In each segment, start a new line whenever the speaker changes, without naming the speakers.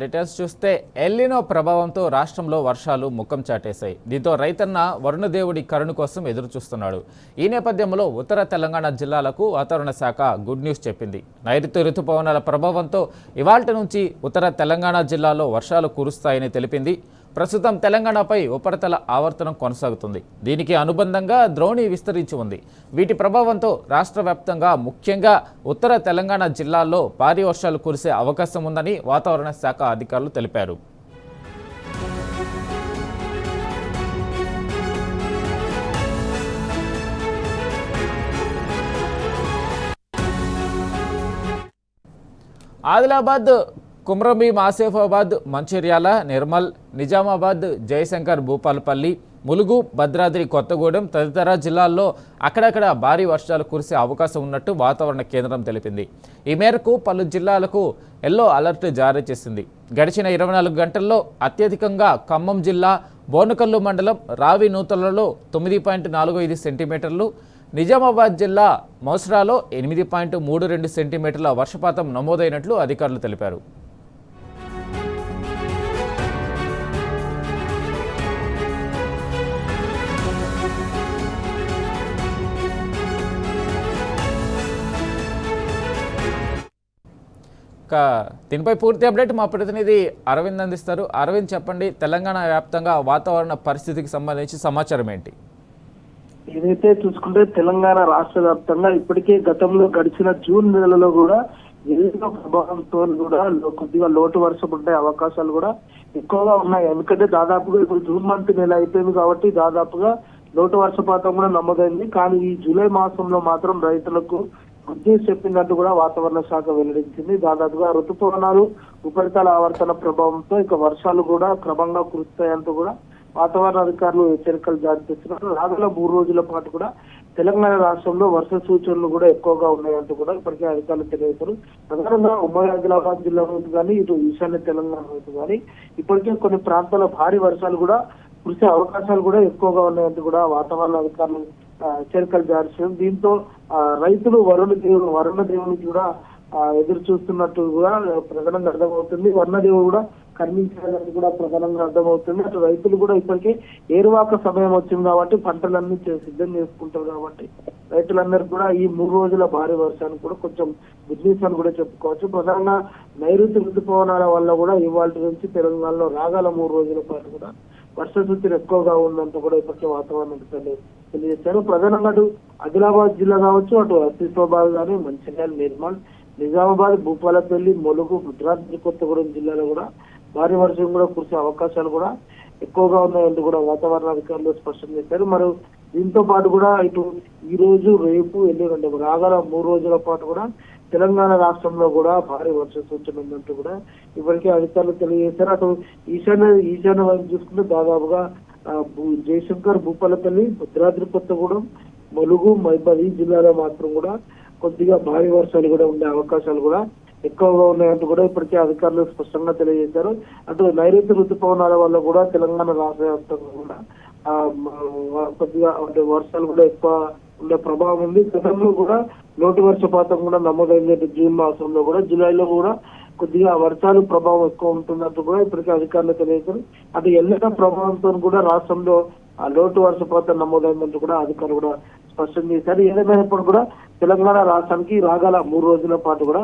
Details చూస్తే El Niño ప్రభావంతో రాష్ట్రంలో వర్షాలు ముఖం చాటేశాయి. దీంతో రైతన్న వరుణదేవుడి కరుణ కోసం ఎదురు చూస్తున్నాడు. ఈ నేపథ్యంలో ఉత్తర తెలంగాణ జిల్లాలకు వాతావరణ శాఖ గుడ్ న్యూస్ చెప్పింది. నైరుతి రుతుపవనాల ప్రభావంతో ఇవాల్టి నుంచి ఉత్తర తెలంగాణ జిల్లాలో వర్షాలు కురుస్తాయని తెలిపింది. ప్రస్తుతం తెలంగాణపై ఉపరితల ఆవర్తనం కొనసాగుతుంది. దీనికి అనుబంధంగా ద్రోణి విస్తరించి ఉంది. వీటి ప్రభావంతో రాష్ట్ర వ్యాప్తంగా ముఖ్యంగా ఉత్తర తెలంగాణ జిల్లాల్లో భారీ వర్షాలు కురిసే అవకాశం ఉందని వాతావరణ శాఖ అధికారులు తెలిపారు. ఆదిలాబాద్, కుమ్రంభీం, ఆసిఫాబాద్, మంచిర్యాల, నిర్మల్, నిజామాబాద్, జయశంకర్, భూపాలపల్లి, ములుగు, భద్రాద్రి కొత్తగూడెం తదితర జిల్లాల్లో అక్కడక్కడ భారీ వర్షాలు కురిసే అవకాశం ఉన్నట్టు వాతావరణ కేంద్రం తెలిపింది. ఈ మేరకు పలు జిల్లాలకు ఎల్లో అలర్ట్ జారీ చేసింది. గడిచిన 24 గంటల్లో అత్యధికంగా ఖమ్మం జిల్లా బోనకల్లు మండలం రావి నూతలలో 9.45 సెంటీమీటర్లు, నిజామాబాద్ జిల్లా మౌస్రాలో 8.32 సెంటీమీటర్ల వర్షపాతం నమోదైనట్లు అధికారులు తెలిపారు. దీనిపై పూర్తి అప్డేట్ మా ప్రతినిధి అరవింద్ అందిస్తారు. అరవింద్, చెప్పండి, తెలంగాణ వ్యాప్తంగా వాతావరణ పరిస్థితికి సంబంధించి సమాచారం ఏంటి?
ఏదైతే చూసుకుంటే తెలంగాణ రాష్ట్ర వ్యాప్తంగా ఇప్పటికే గతంలో గడిచిన జూన్ నెలలో కూడా ఎల్లినో ప్రభావంతో కూడా కొద్దిగా లోటు వర్షం ఉండే అవకాశాలు కూడా ఎక్కువగా ఉన్నాయి. ఎందుకంటే దాదాపుగా ఇప్పుడు జూన్ మంత్ నెల అయిపోయింది కాబట్టి దాదాపుగా లోటు వర్షపాతం కూడా నమోదైంది. కానీ ఈ జూలై మాసంలో మాత్రం రైతులకు గుడ్ చెప్పిందంటూ కూడా వాతావరణ శాఖ వెల్లడించింది. దాదాపుగా ఋతుపవనాలు ఉపరితల ఆవర్తన ప్రభావంతో ఇక వర్షాలు కూడా క్రమంగా కురుస్తాయంటూ కూడా వాతావరణ అధికారులు హెచ్చరికలు జారీ చేస్తున్నారు. రాగల 3 రోజుల పాటు కూడా తెలంగాణ రాష్ట్రంలో వర్ష సూచనలు కూడా ఎక్కువగా ఉన్నాయంటూ కూడా ఇప్పటికే అధికారులు తెలియజేశారు. ప్రధానంగా ఉమ్మడి ఆదిలాబాద్ జిల్లా వైపు కానీ ఇటు ఈశాన్య తెలంగాణ వైపు కానీ ఇప్పటికే కొన్ని ప్రాంతాల భారీ వర్షాలు కూడా కురిసే అవకాశాలు కూడా ఎక్కువగా ఉన్నాయంటూ కూడా వాతావరణ అధికారులు హెచ్చరికలు జారీ చేశారు. దీంతో రైతులు వరుణ దేవునికి కూడా ఎదురు చూస్తున్నట్టు కూడా ప్రధానంగా అర్థమవుతుంది. వరుణదేవుడు కూడా కర్మించాలని కూడా ప్రధానంగా అర్థమవుతుంది. అటు రైతులు కూడా ఇప్పటికే ఏరువాక సమయం వచ్చింది కాబట్టి పంటలన్నీ సిద్ధం చేసుకుంటారు కాబట్టి రైతులందరూ కూడా ఈ 3 రోజుల భారీ వర్షానికి కూడా కొంచెం గుడ్ న్యూస్ అని కూడా చెప్పుకోవచ్చు. ప్రధానంగా నైరుతి ఋతుపవనాల వల్ల కూడా ఇవాళ నుంచి తెలంగాణలో రాగల 3 రోజుల పాటు కూడా వర్ష సూచన ఎక్కువగా ఉందంటూ కూడా ఇప్పటికే వాతావరణ తెలియజేశారు. ప్రధానంగా అటు ఆదిలాబాద్ జిల్లా కావచ్చు, అటు ఆసిఫాబాద్ కానీ, మంచిర్యాల, నిర్మల్, నిజామాబాద్, భూపాలపల్లి, ములుగు, భద్రాద్రి కొత్తగూడెం జిల్లాలో కూడా భారీ వర్షం కూడా కురిసే అవకాశాలు కూడా ఎక్కువగా ఉన్నాయంటూ కూడా వాతావరణ అధికారులు స్పష్టం చేశారు. మరి దీంతో పాటు కూడా ఇటు ఈ రోజు, రేపు, ఎల్లుండి రాగల 3 రోజుల పాటు కూడా తెలంగాణ రాష్ట్రంలో కూడా భారీ వర్ష సూచన ఉందంటూ కూడా ఇప్పటికే అధికారులు తెలియజేశారు. అటు ఈశాన్య వైపు చూసుకుంటే దాదాపుగా జయశంకర్, భూపాలపల్లి, భద్రాద్రి కొత్తగూడెం, ములుగు, మైబాద్ ఈ జిల్లాలో మాత్రం కూడా కొద్దిగా భారీ వర్షాలు కూడా ఉండే అవకాశాలు కూడా ఎక్కువగా ఉన్నాయంటూ కూడా ఇప్పటికే అధికారులు స్పష్టంగా తెలియజేశారు. అటు నైరుతి ఋతుపవనాల వల్ల కూడా తెలంగాణ రాష్ట్ర వ్యాప్తంగా కూడా కొద్దిగా వర్షాలు కూడా ఎక్కువ ఉండే ప్రభావం ఉంది. గతంలో కూడా లోటు వర్షపాతం కూడా నమోదైంది జూన్ మాసంలో కూడా. జూలైలో కూడా కొద్దిగా వర్షాలు ప్రభావం ఎక్కువ ఉంటున్నట్టు కూడా ఇప్పటికే అధికారులు తెలియజేశారు. అటు ఎల్లినో ప్రభావంతో కూడా రాష్ట్రంలో లోటు వర్షపాతం నమోదైందంటూ కూడా అధికారులు కూడా స్పష్టం చేశారు. ఏదేమైనప్పుడు కూడా తెలంగాణ రాష్ట్రానికి రాగల 3 రోజుల పాటు కూడా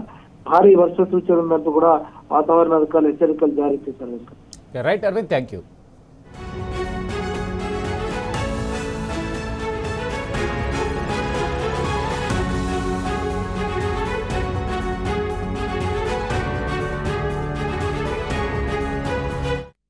భారీ వర్ష సూచన ఉందంటూ కూడా వాతావరణ అధికారులు హెచ్చరికలు జారీ చేశారు.
Right Arvind, thank you.